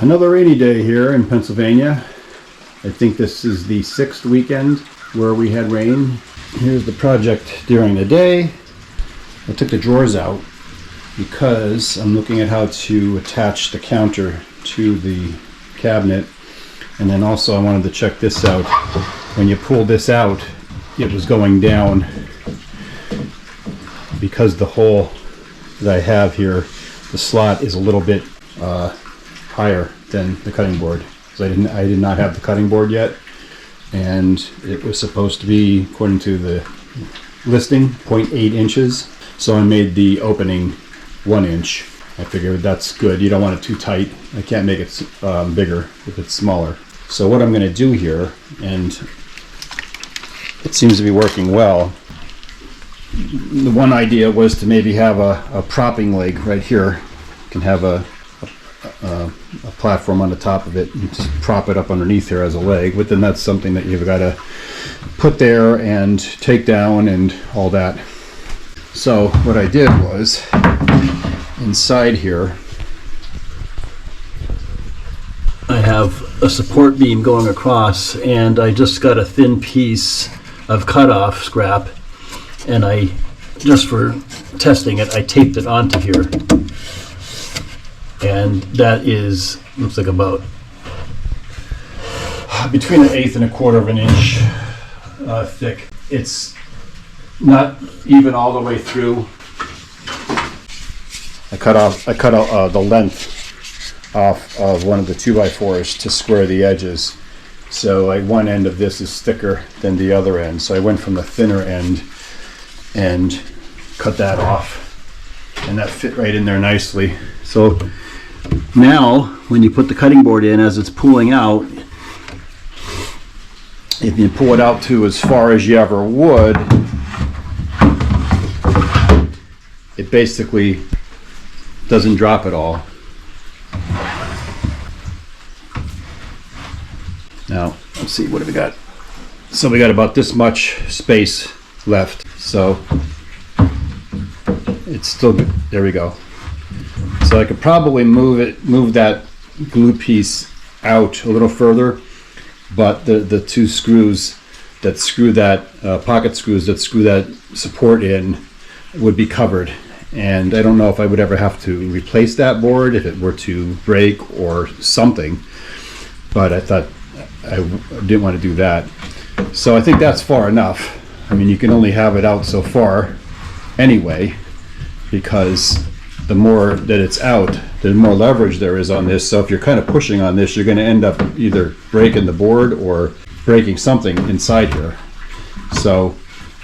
Another rainy day here in Pennsylvania. I think this is the 6th weekend where we had rain. Here's the project during the day. I took the drawers out because I'm looking at how to attach the counter to the cabinet. And then also I wanted to check this out. When you pull this out, it was going down because the hole that I have here, the slot is a little bit higher than the cutting board. So I did not have the cutting board yet, and it was supposed to be, according to the listing, 0.8 inches. So I made the opening 1 inch. I figured that's good. You don't want it too tight. I can't make it bigger if it's smaller. So what I'm going to do here, and it seems to be working well. The one idea was to maybe have a propping leg right here. You can have a platform on the top of it and just prop it up underneath here as a leg, but then that's something that you've got to put there and take down and all that. So what I did was, inside here I have a support beam going across, and I just got a thin piece of cutoff scrap, and I, just for testing it, I taped it onto here. And that is, looks like about between 1/8 and 1/4 of an inch thick. It's not even all the way through. I cut the length off of one of the 2x4s to square the edges. So like one end of this is thicker than the other end. So I went from the thinner end and cut that off, and that fit right in there nicely. So now when you put the cutting board in, as it's pulling out, if you pull it out to as far as you ever would, it basically doesn't drop at all. Now let's see, what do we got? So we got about this much space left, so it's still good. There we go. So I could probably move that glue piece out a little further, but the two screws that screw that pocket screws that screw that support in would be covered, and I don't know if I would ever have to replace that board if it were to break or something, but I thought I didn't want to do that. So I think that's far enough. I mean, you can only have it out so far anyway, because the more that it's out, the more leverage there is on this. So if you're kind of pushing on this, you're going to end up either breaking the board or breaking something inside here. So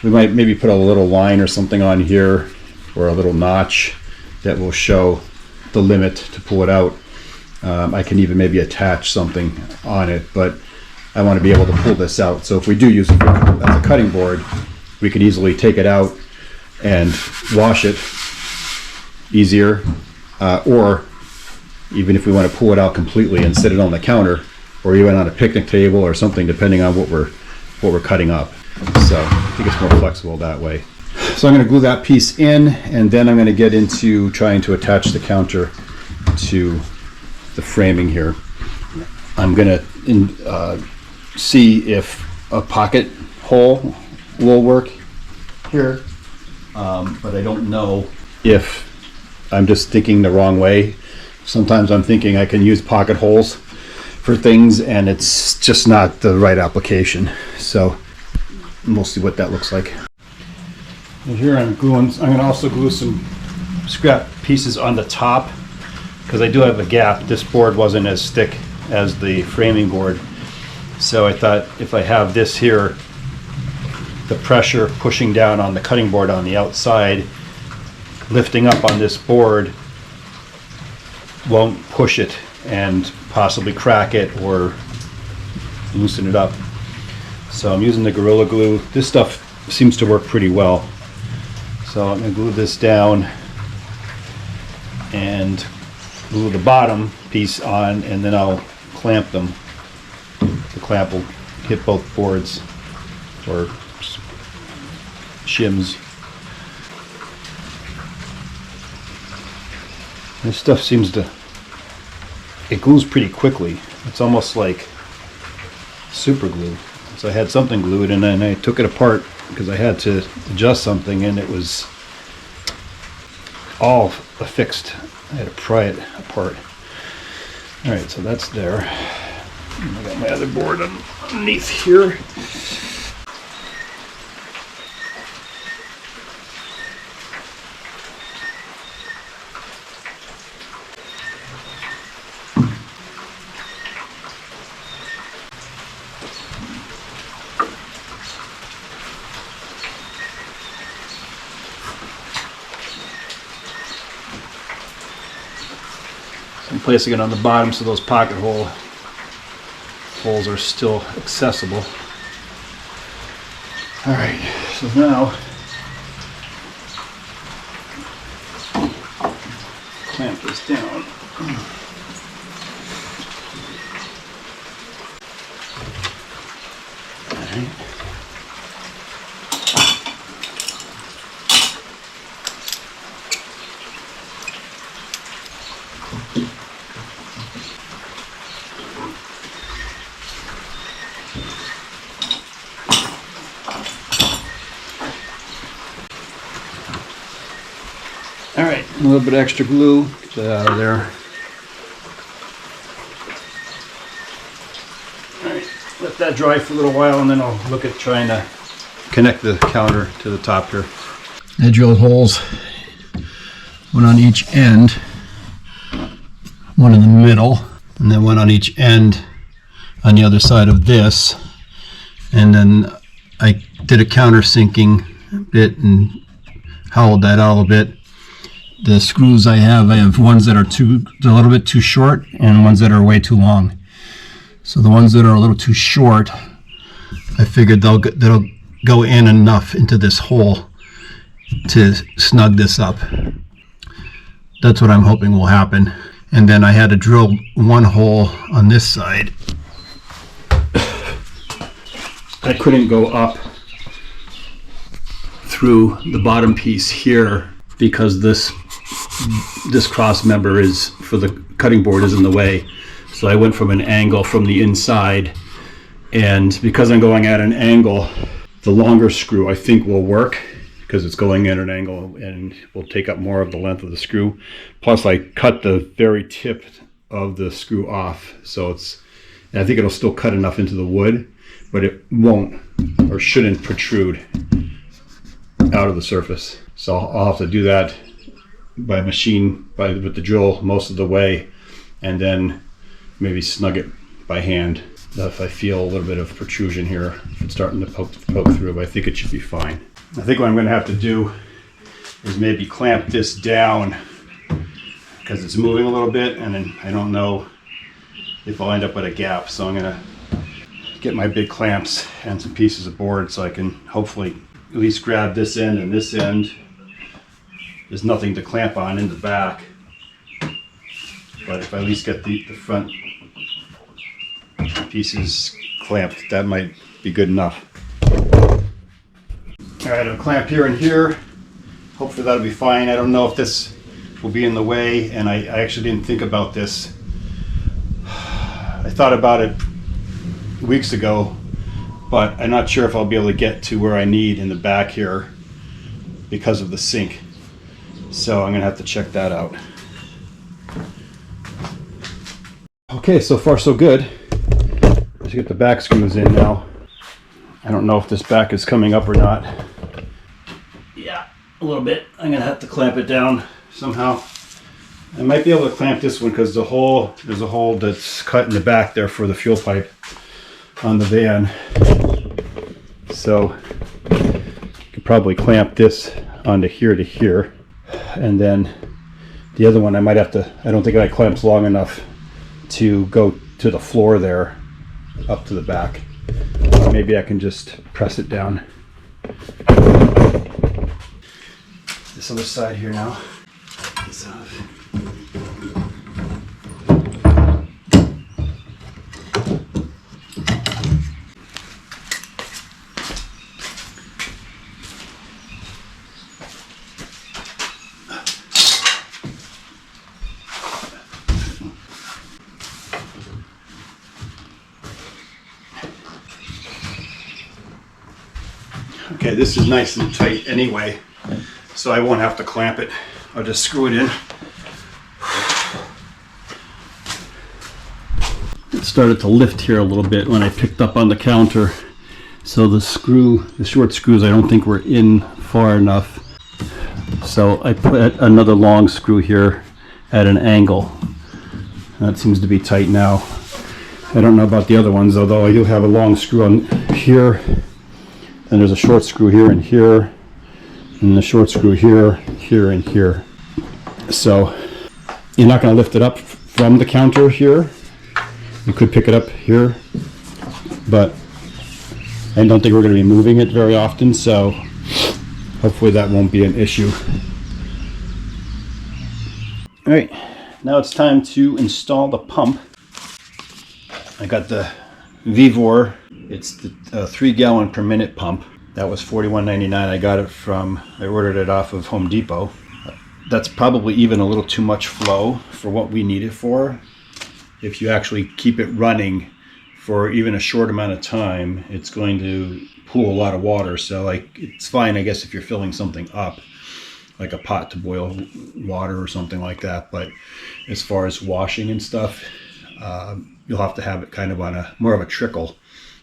we might maybe put a little line or something on here, or a little notch that will show the limit to pull it out. I can even maybe attach something on it, but I want to be able to pull this out. So if we do use it as a cutting board, we can easily take it out and wash it easier, or even if we want to pull it out completely and sit it on the counter, or even on a picnic table or something, depending on what we're cutting up. So I think it's more flexible that way. So I'm going to glue that piece in, and then I'm going to get into trying to attach the counter to the framing here. I'm going to see if a pocket hole will work here, but I don't know if I'm just thinking the wrong way. Sometimes I'm thinking I can use pocket holes for things, and it's just not the right application. So we'll see what that looks like. And here I'm going to also glue some scrap pieces on the top, because I do have a gap. This board wasn't as thick as the framing board, so I thought if I have this here, the pressure pushing down on the cutting board on the outside, lifting up on this board, won't push it and possibly crack it or loosen it up. So I'm using the Gorilla Glue. This stuff seems to work pretty well. So I'm going to glue this down and glue the bottom piece on, and then I'll clamp them. The clamp will hit both boards, or shims. This stuff seems to it glues pretty quickly. It's almost like super glue. So I had something glued, and then I took it apart because I had to adjust something, and it was all affixed. I had to pry it apart. All right, so that's there. And I got my other board underneath here. I'm placing it on the bottom so those pocket holes are still accessible. All right, so now clamp this down. All right. All right, a little bit extra glue, get that out of there. All right, let that dry for a little while, and then I'll look at trying to connect the counter to the top here. I drilled holes, one on each end, one in the middle, and then one on each end on the other side of this. And then I did a countersinking bit and hollowed that out a little bit. The screws I have ones that are a little bit too short and ones that are way too long. So the ones that are a little too short, I figured they'll go in enough into this hole to snug this up. That's what I'm hoping will happen. And then I had to drill one hole on this side. I couldn't go up through the bottom piece here because this cross member is for the cutting board is in the way. So I went from an angle from the inside, and because I'm going at an angle, the longer screw I think will work because it's going at an angle and will take up more of the length of the screw. Plus I cut the very tip of the screw off, so I think it'll still cut enough into the wood, but it won't or shouldn't protrude out of the surface. So I'll have to do that by machine, with the drill most of the way, and then maybe snug it by hand if I feel a little bit of protrusion here, if it's starting to poke through, but I think it should be fine. I think what I'm going to have to do is maybe clamp this down because it's moving a little bit, and then I don't know if I'll end up with a gap, so I'm going to get my big clamps and some pieces of board so I can hopefully at least grab this end and this end. There's nothing to clamp on in the back, but if I at least get the front pieces clamped, that might be good enough. All right, I'll clamp here and here. Hopefully that'll be fine. I don't know if this will be in the way, and I actually didn't think about this. I thought about it weeks ago, but I'm not sure if I'll be able to get to where I need in the back here because of the sink. So I'm gonna have to check that out. Okay, so far so good. Let's get the back screws in now. I don't know if this back is coming up or not. Yeah, a little bit. I'm gonna have to clamp it down somehow. I might be able to clamp this one because there's a hole that's cut in the back there for the fuel pipe on the van. So I could probably clamp this onto here to here. And then the other one I might have to, I don't think that clamps long enough to go to the floor there up to the back. Maybe I can just press it down. This other side here now. This Okay, this is nice and tight anyway, so I won't have to clamp it. I'll just screw it in. It started to lift here a little bit when I picked up on the counter. So the short screws I don't think were in far enough. So I put another long screw here at an angle. That seems to be tight now. I don't know about the other ones, although I do have a long screw on here, and there's a short screw here and here, and the short screw here, here, and here. So you're not going to lift it up from the counter here. You could pick it up here, but I don't think we're going to be moving it very often, so hopefully that won't be an issue. All right, now it's time to install the pump. I got the Vivor. It's the 3 gallon per minute pump. That was $41.99. I ordered it off of Home Depot. That's probably even a little too much flow for what we need it for. If you actually keep it running for even a short amount of time, it's going to pool a lot of water. So like, it's fine, I guess, if you're filling something up, like a pot to boil water or something like that. But as far as washing and stuff, you'll have to have it kind of on more of a trickle,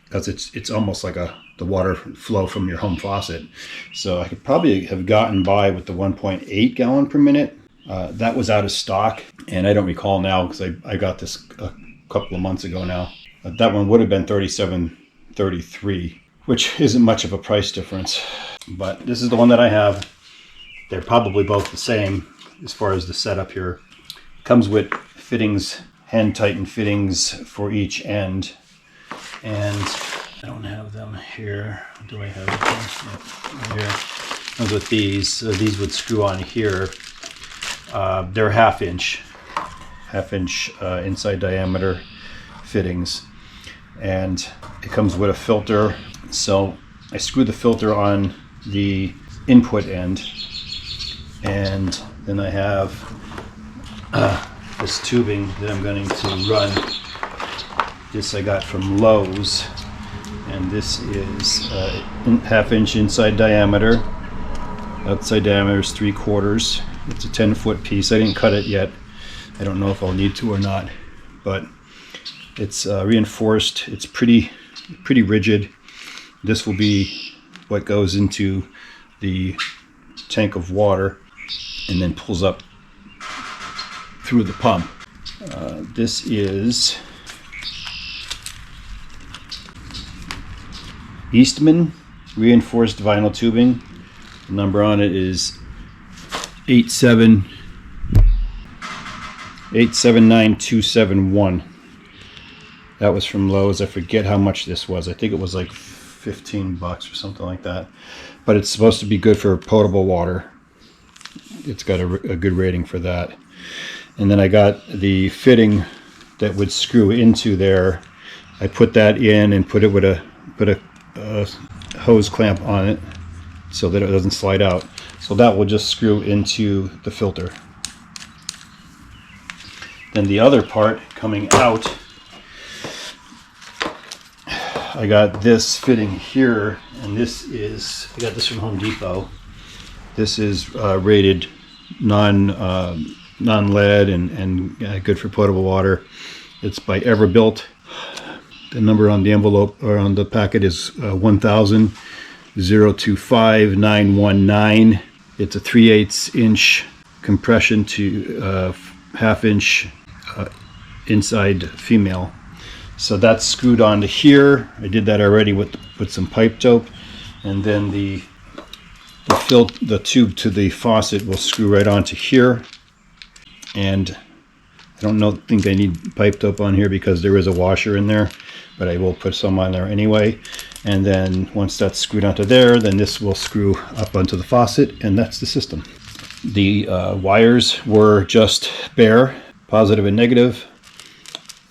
because it's almost like the water flow from your home faucet. So I could probably have gotten by with the 1.8 gallon per minute. That was out of stock, and I don't recall now because I got this a couple of months ago now. That one would have been $37.33, which isn't much of a price difference. But this is the one that I have. They're probably both the same as far as the setup here. Comes with fittings, hand tightened fittings for each end, and I don't have them here. Do I have them? Here. Comes with these. So these would screw on here. They're half inch inside diameter fittings, and it comes with a filter. So I screw the filter on the input end, and then I have this tubing that I'm going to run. This I got from Lowe's, and this is half inch inside diameter. Outside diameter is 3/4. It's a 10-foot piece. I didn't cut it yet. I don't know if I'll need to or not, but it's reinforced. It's pretty rigid. This will be what goes into the tank of water and then pulls up through the pump. This is Eastman reinforced vinyl tubing. The number on it is 879271. That was from Lowe's. I forget how much this was. I think it was like $15 or something like that. But it's supposed to be good for potable water. It's got a good rating for that. And then I got the fitting that would screw into there. I put that in and put a hose clamp on it so that it doesn't slide out. So that will just screw into the filter. Then the other part coming out, I got this fitting here, and I got this from Home Depot. This is rated non-lead and good for potable water. It's by Everbuilt. The number on the envelope or on the packet is 1000-025919. It's a 3/8 inch compression to half inch inside female. So that's screwed onto here. I did that already with some pipe dope, and then the tube to the faucet will screw right onto here. And I don't think I need pipe dope on here because there is a washer in there, but I will put some on there anyway. And then once that's screwed onto there, then this will screw up onto the faucet, and that's the system. The wires were just bare, positive and negative.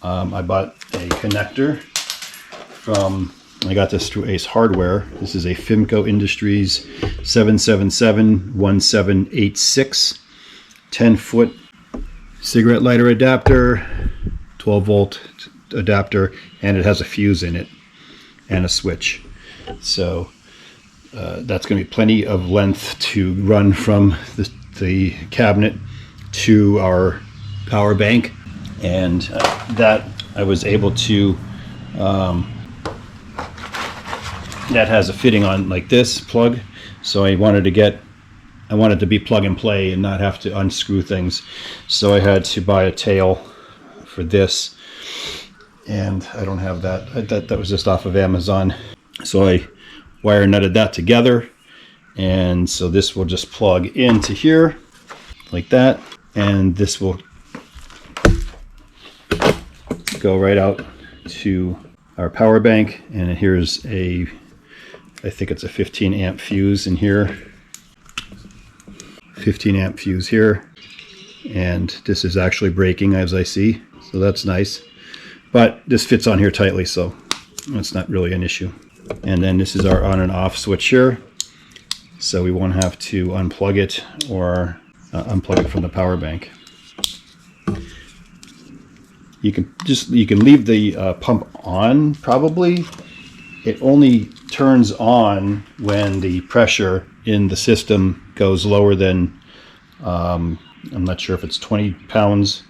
I bought a connector I got this through Ace Hardware. This is a Fimco Industries 7771786 10-foot cigarette lighter adapter, 12-volt adapter, and it has a fuse in it and a switch. So that's going to be plenty of length to run from the cabinet to our power bank, and that I was able to that has a fitting on like this plug, so I wanted to be plug and play and not have to unscrew things, so I had to buy a tail for this, and I don't have that. That was just off of Amazon, so I wire nutted that together, and so this will just plug into here like that, and this will go right out to our power bank. And here's I think it's a 15 amp fuse in here, 15 amp fuse here, and this is actually breaking as I see, so that's nice, but this fits on here tightly, so it's not really an issue. And then this is our on and off switch here, so we won't have to unplug it or unplug it from the power bank. You can leave the pump on. Probably it only turns on when the pressure in the system goes lower than I'm not sure if it's 20 pounds,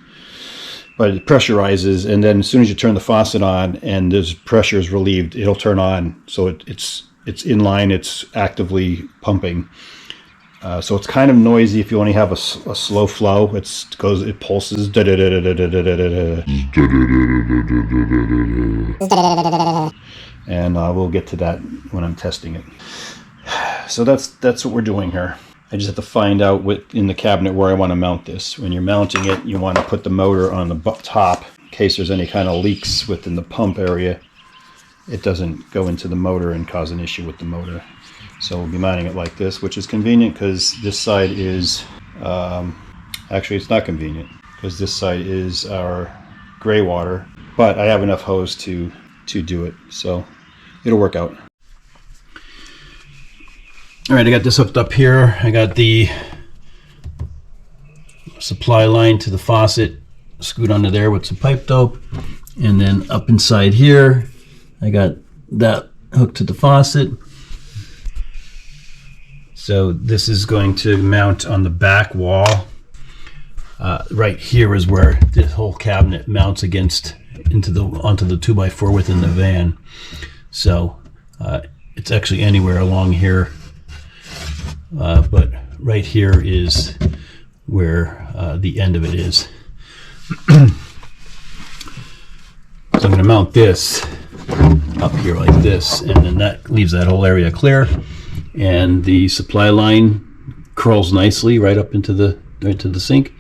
but it pressurizes, and then as soon as you turn the faucet on and this pressure is relieved, it'll turn on. So it's in line, it's actively pumping. So it's kind of noisy if you only have a slow flow. It pulses, and we'll get to that when I'm testing it. So that's what we're doing here. I just have to find out in the cabinet where I want to mount this. When you're mounting it, you want to put the motor on the top in case there's any kind of leaks within the pump area. It doesn't go into the motor and cause an issue with the motor. So we'll be mounting it like this, which is convenient because this side is, actually it's not convenient because this side is our gray water, but I have enough hose to do it, so it'll work out. All right, I got this hooked up here. I got the supply line to the faucet screwed onto there with some pipe dope, and then up inside here I got that hooked to the faucet. So this is going to mount on the back wall. Right here is where this whole cabinet mounts onto the 2x4 within the van. So it's actually anywhere along here, but right here is where the end of it is. So I'm going to mount this up here like this, and then that leaves that whole area clear, and the supply line curls nicely right up into the sink,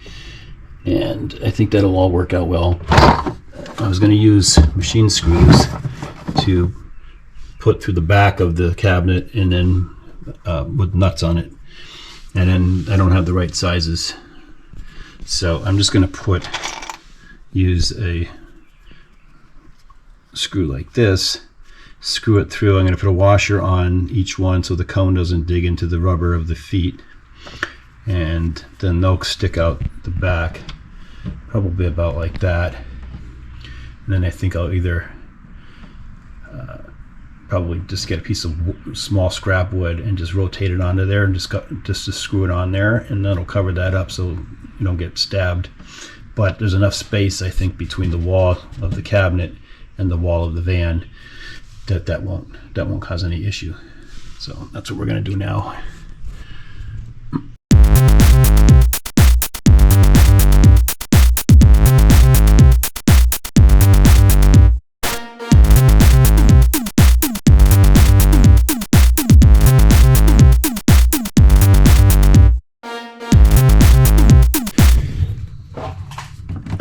and I think that'll all work out well. I was going to use machine screws to put through the back of the cabinet, and then with nuts on it, and then I don't have the right sizes, so I'm just going to use a screw like this, screw it through. I'm going to put a washer on each one so the cone doesn't dig into the rubber of the feet, and then they'll stick out the back probably about like that. And then I think I'll either probably just get a piece of small scrap wood and just rotate it onto there, and just to screw it on there, and that'll cover that up so you don't get stabbed. But there's enough space, I think, between the wall of the cabinet and the wall of the van that won't cause any issue. So that's what we're going to do now.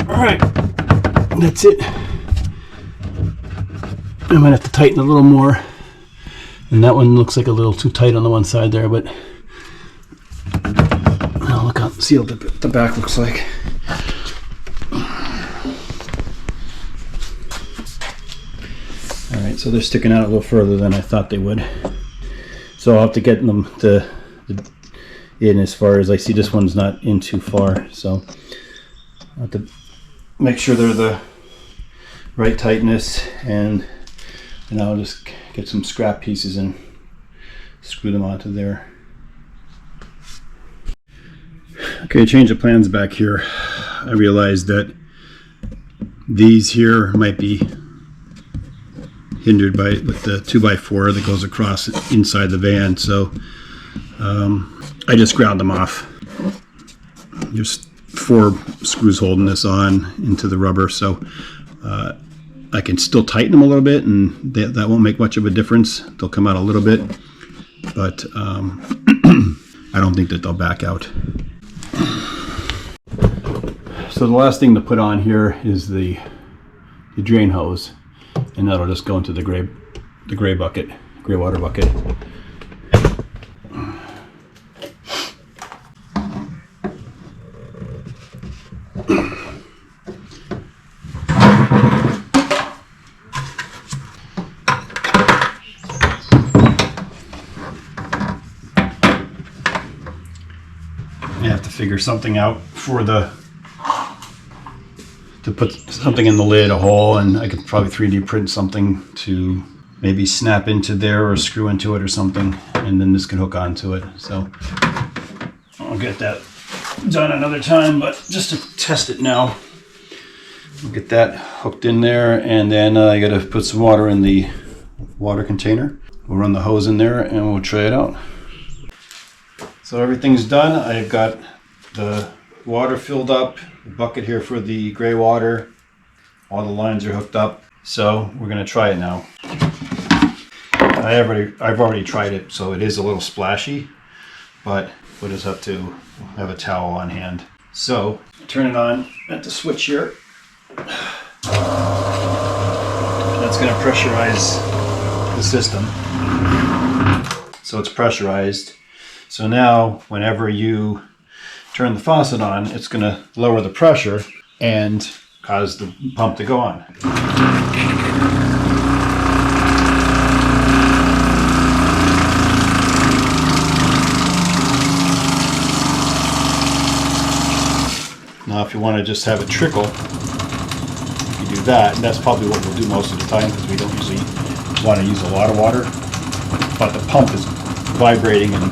Alright, that's it. I'm going to have to tighten a little more, and that one looks like a little too tight on the one side there, but I'll look up, see what the back looks like. Alright, so they're sticking out a little further than I thought they would, so I'll have to get them in as far as I see. This one's not in too far, so I'll have to make sure they're the right tightness, and I'll just get some scrap pieces and screw them onto there. Okay, change of plans back here. I realized that these here might be hindered with the 2x4 that goes across inside the van, so I just ground them off. Just 4 screws holding this on into the rubber, so I can still tighten them a little bit, and that won't make much of a difference. They'll come out a little bit, but I don't think that they'll back out. So the last thing to put on here is the drain hose, and that'll just go into the gray water bucket. I have to figure something out to put something in the lid, a hole, and I could probably 3D print something to maybe snap into there or screw into it or something, and then this can hook onto it. So I'll get that done another time, but just to test it now, we'll get that hooked in there, and then I got to put some water in the water container. We'll run the hose in there and we'll try it out. So everything's done. I've got the water filled up, the bucket here for the gray water. All the lines are hooked up. So we're going to try it now. I've already tried it, so it is a little splashy, but we'll just have to have a towel on hand. So turn it on at the switch here. That's going to pressurize the system. So it's pressurized. So now whenever you turn the faucet on, it's going to lower the pressure and cause the pump to go on. Now if you want to just have it trickle, you do that, and that's probably what we'll do most of the time because we don't usually want to use a lot of water, but the pump is vibrating and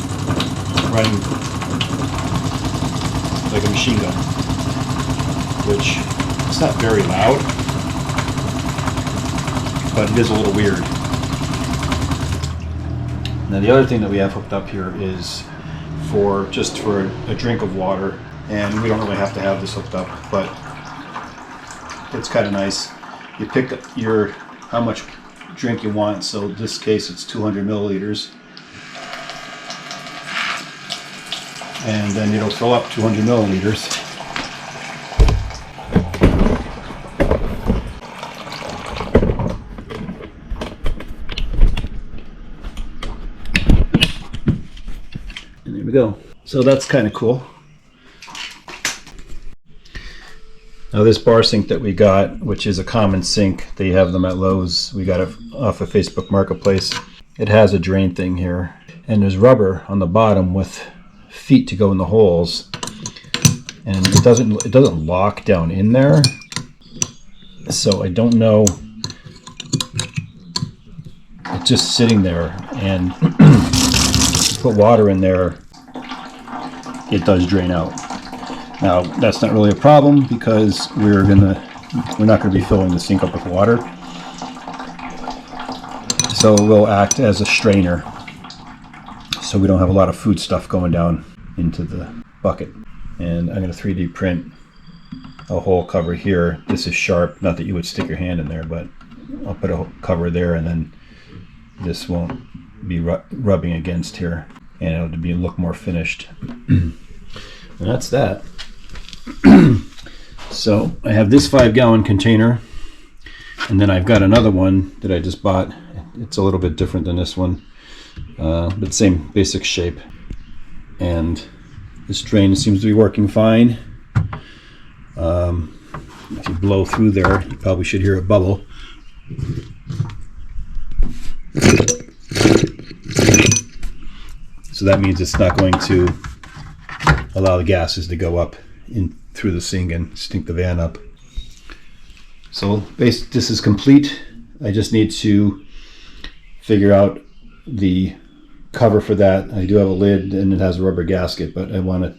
running like a machine gun, which it's not very loud, but it is a little weird. Now the other thing that we have hooked up here is just for a drink of water, and we don't really have to have this hooked up, but it's kind of nice. You pick up how much drink you want, so in this case it's 200 milliliters. And then it'll fill up 200 milliliters. And there we go. So that's kind of cool. Now this bar sink that we got, which is a common sink, they have them at Lowe's. We got it off of Facebook Marketplace. It has a drain thing here, and there's rubber on the bottom with feet to go in the holes, and it doesn't lock down in there, so I don't know, it's just sitting there, and put water in there, it does drain out. Now that's not really a problem because we're not going to be filling the sink up with water, so it will act as a strainer, so we don't have a lot of food stuff going down into the bucket. And I'm going to 3D print a hole cover here. This is sharp, not that you would stick your hand in there, but I'll put a cover there, and then this won't be rubbing against here, and it'll look more finished. And that's that. So I have this 5-gallon container, and then I've got another one that I just bought. It's a little bit different than this one, but same basic shape. And this drain seems to be working fine. If you blow through there, you probably should hear a bubble. So that means it's not going to allow the gases to go up in through the sink and stink the van up. So this is complete. I just need to figure out the cover for that. I do have a lid and it has a rubber gasket, but I want to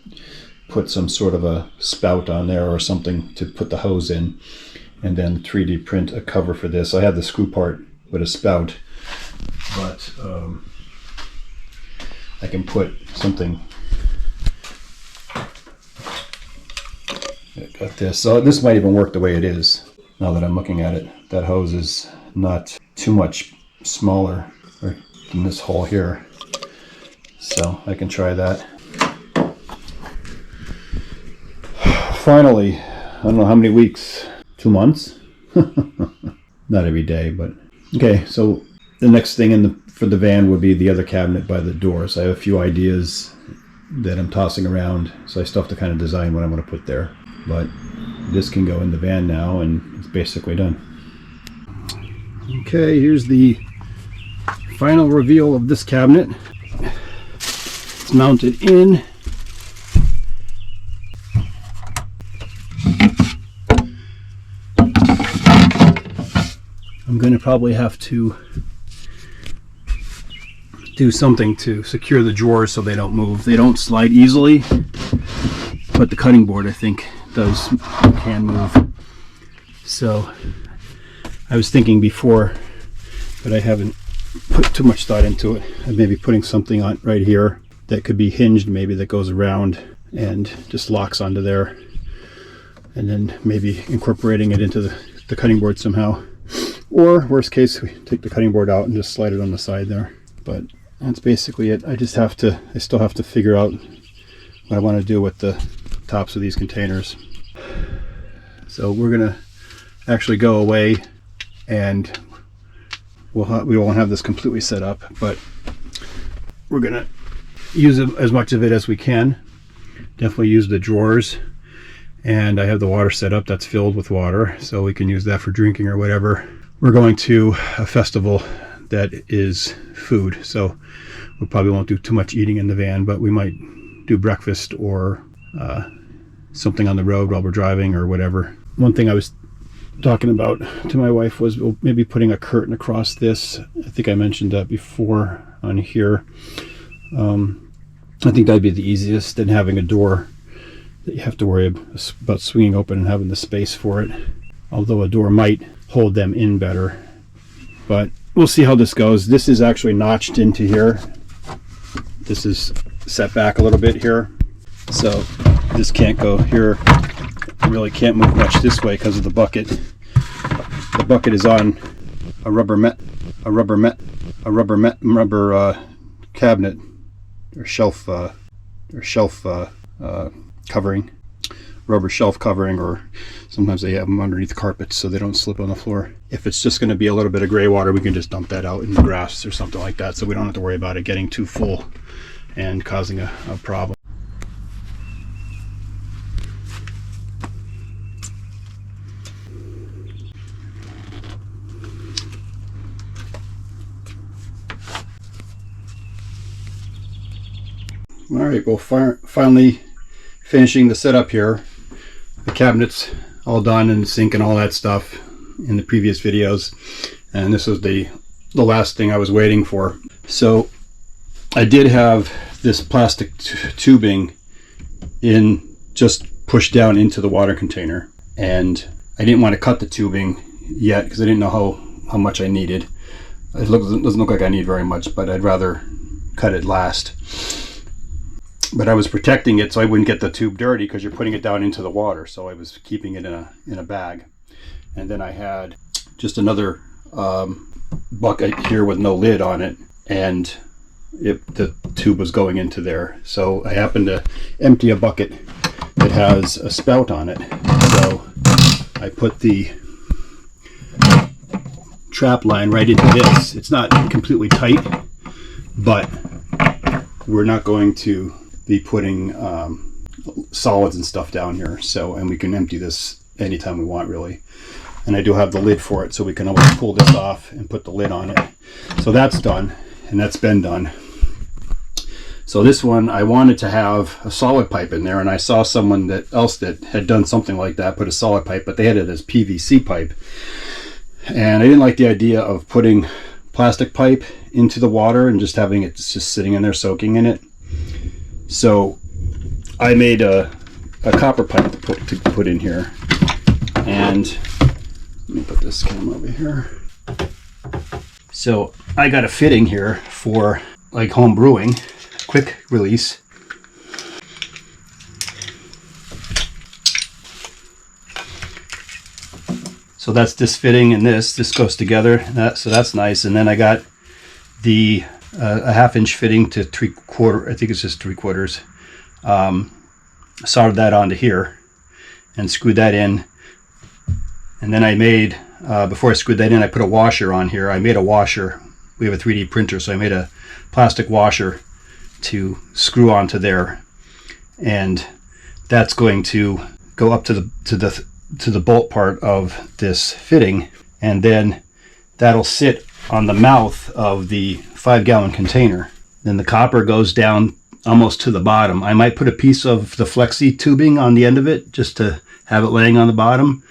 put some sort of a spout on there or something to put the hose in, and then 3D print a cover for this. I have the screw part with a spout, but I can put something like this. So this might even work the way it is now that I'm looking at it. That hose is not too much smaller than this hole here, so I can try that. Finally, I don't know how many weeks, 2 months? Not every day, but okay. So the next thing for the van would be the other cabinet by the door. So I have a few ideas that I'm tossing around, so I still have to kind of design what I'm going to put there. But this can go in the van now, and it's basically done. Okay, here's the final reveal of this cabinet. It's mounted in. I'm going to probably have to do something to secure the drawers so they don't move. They don't slide easily, but the cutting board, I think, can move. So I was thinking before, but I haven't put too much thought into it, of maybe putting something on right here that could be hinged, maybe, that goes around and just locks onto there, and then maybe incorporating it into the cutting board somehow. Or worst case, we take the cutting board out and just slide it on the side there. But that's basically it. I still have to figure out what I want to do with the tops of these containers. So we're gonna actually go away, and we won't have this completely set up, but we're gonna use as much of it as we can. Definitely use the drawers, and I have the water set up that's filled with water, so we can use that for drinking or whatever. We're going to a festival that is food, so we probably won't do too much eating in the van, but we might do breakfast or something on the road while we're driving or whatever. One thing I was talking about to my wife was maybe putting a curtain across this. I think I mentioned that before on here. I think that'd be the easiest than having a door that you have to worry about swinging open and having the space for it. Although a door might hold them in better, but we'll see how this goes. This is actually notched into here. This is set back a little bit here, so this can't go here. I really can't move much this way because of the bucket. The bucket is on a rubber cabinet or shelf covering, rubber shelf covering, or sometimes they have them underneath the carpets so they don't slip on the floor. If it's just going to be a little bit of gray water, we can just dump that out in the grass or something like that, so we don't have to worry about it getting too full and causing a problem. All right, well, finally finishing the setup here. The cabinet's all done, and sink and all that stuff in the previous videos, and this was the last thing I was waiting for. So I did have this plastic tubing just pushed down into the water container, and I didn't want to cut the tubing yet because I didn't know how much I needed. It doesn't look like I need very much, but I'd rather cut it last. But I was protecting it so I wouldn't get the tube dirty, because you're putting it down into the water, so I was keeping it in a bag. And then I had just another bucket here with no lid on it, and the tube was going into there. So I happened to empty a bucket that has a spout on it, so I put the trap line right into this. It's not completely tight, but we're not going to be putting solids and stuff down here, and we can empty this anytime we want, really. And I do have the lid for it, so we can always pull this off and put the lid on it. So that's done, and that's been done. So this one, I wanted to have a solid pipe in there, and I saw someone else that had done something like that, put a solid pipe, but they had it as PVC pipe. And I didn't like the idea of putting plastic pipe into the water and just having it just sitting in there soaking in it. So I made a copper pipe to put in here, and let me put this camera over here. So I got a fitting here for like home brewing, quick release. So that's this fitting, and this goes together. So that's nice. And then I got the a 1/2 inch fitting to 3/4. I think it's just 3/4. Soldered that onto here and screwed that in. And then I made, before I screwed that in, I put a washer on here. I made a washer. We have a 3D printer, so I made a plastic washer to screw onto there, and that's going to go up to the bolt part of this fitting, and then that'll sit on the mouth of the 5-gallon container. Then the copper goes down almost to the bottom. I might put a piece of the flexi tubing on the end of it just to have it laying on the bottom,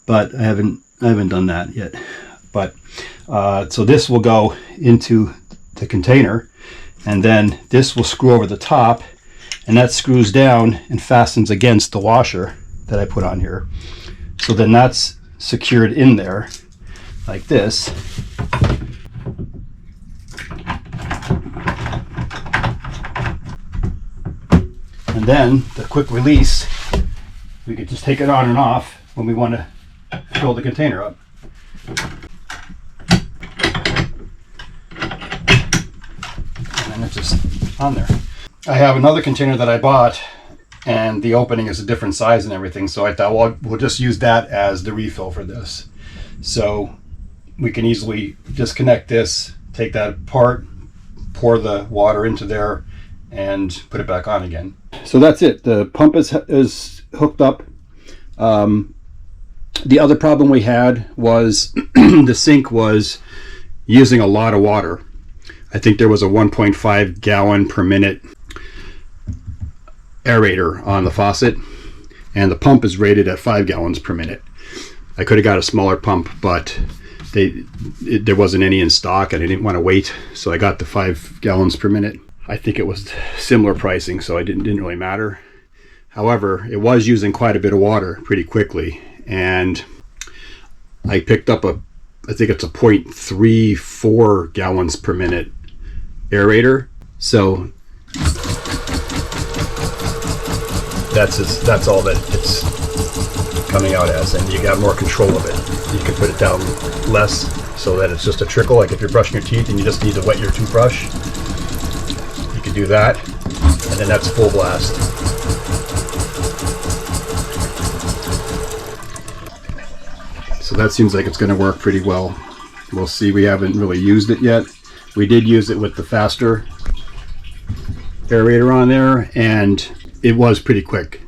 but I haven't done that yet. But so this will go into the container, and then this will screw over the top, and that screws down and fastens against the washer that I put on here. So then that's secured in there like this. And then the quick release, we could just take it on and off when we want to fill the container up. And then it's just on there. I have another container that I bought, and the opening is a different size and everything, so I thought, well, we'll just use that as the refill for this. So we can easily disconnect this, take that apart, pour the water into there, and put it back on again. So that's it. The pump is hooked up. The other problem we had was the sink was using a lot of water. I think there was a 1.5 gallon per minute aerator on the faucet, and the pump is rated at 5 gallons per minute. I could have got a smaller pump, but there wasn't any in stock, and I didn't want to wait, so I got the 5 gallons per minute. I think it was similar pricing, so it didn't really matter. However, it was using quite a bit of water pretty quickly, and I picked up I think it's a 0.34 gallons per minute aerator. So that's all that it's coming out as, and you got more control of it. You can put it down less so that it's just a trickle. Like if you're brushing your teeth and you just need to wet your toothbrush, you can do that, and then that's full blast. So that seems like it's going to work pretty well. We'll see. We haven't really used it yet. We did use it with the faster aerator on there, and it was pretty quick.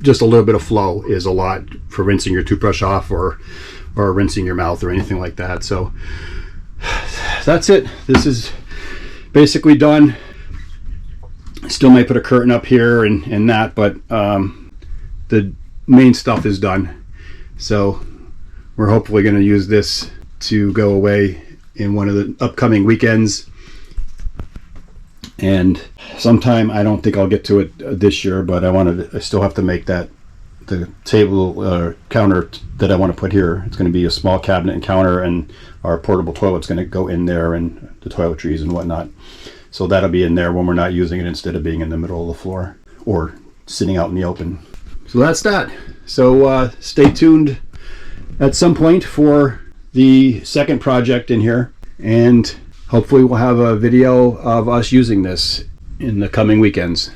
Just a little bit of flow is a lot for rinsing your toothbrush off or rinsing your mouth or anything like that. So that's it. This is basically done. Still may put a curtain up here and that, but the main stuff is done. So we're hopefully going to use this to go away in one of the upcoming weekends, and sometime, I don't think I'll get to it this year, but I still have to make the table counter that I want to put here. It's going to be a small cabinet and counter, and our portable toilet's going to go in there, and the toiletries and whatnot. So that'll be in there when we're not using it, instead of being in the middle of the floor or sitting out in the open. So that's that. So stay tuned at some point for the second project in here, and hopefully we'll have a video of us using this in the coming weekends.